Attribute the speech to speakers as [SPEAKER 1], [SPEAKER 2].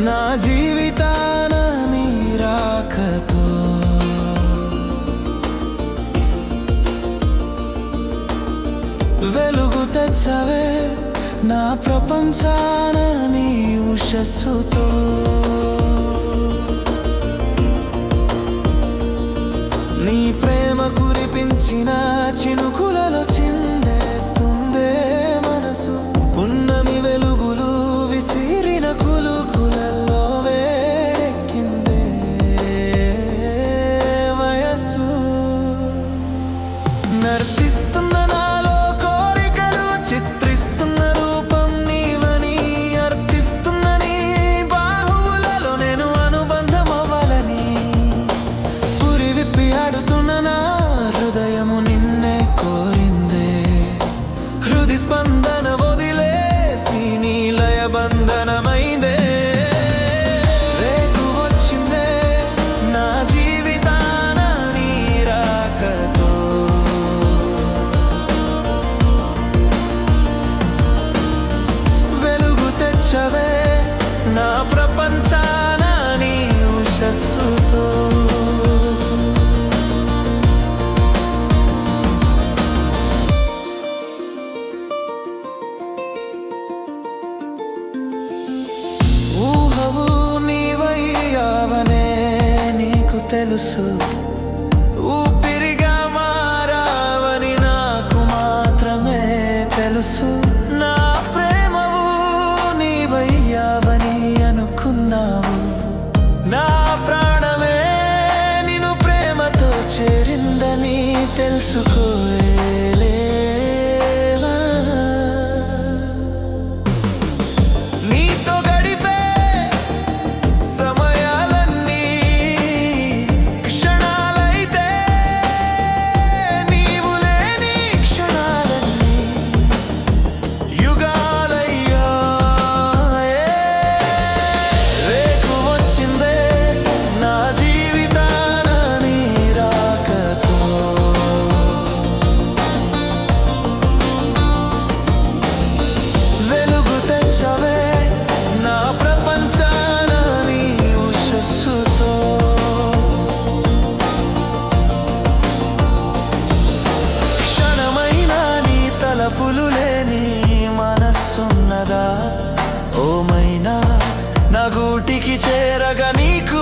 [SPEAKER 1] నా జీవితాన నీ రాకతో వెలుగు తెచ్చవే నా ప్రపంచాన నీ ఉషస్సుతో. నీ ప్రేమ కురిపించిన చినుకులలో చిందేస్తుందే మనసు. ఉన్నమి వెలుగులు విసిరిన కులుకులలో వేడెక్కిందే వయస్సు. నర్తిస్తున్న నాలో కోరికలు చిత్రిస్తున్న రూపం నీవని, అర్పిస్తున్న నీ బాహువులలో నేను అనుబంధమవ్వాలని. పురి విప్పి ఆడుతున్న నా హృదయము నిన్నే కోరిందే. హృది స్పందన వదిలేసి నీ లయ బంధనమైందే. రేకు వచ్చిందే నా జీవితాన నీ రాకతో. వెలుగు తెచ్చవే నా ప్రపంచాన నీ ఉషస్సుతో. ఊహవు నీవయ్యావనే నీకు తెలుసు. ఊపిరిగా మారావని నాకు మాత్రమే తెలుసు. నా ప్రేమవు నీవయ్యావని అనుకున్నావు. నా ప్రాణమే నిన్ను ప్రేమతో చేరిందని తెలుసుకోలేవా. నీతో గడిపే సమయాలన్నీ క్షణాలైతే నీవు లేని క్షణాలన్నీ యుగాలయ్యాయే. రేకు వచ్చిందే నా జీవితాన నీ రాకతో. వెలుగు తెచ్చవే నా ప్రపంచాన నీ ఉషస్సుతో. క్షణమైనా నీ తలపులు లేని మనస్సున్నదా? ఓ మైనా నా గూటికి చేరగా నీకు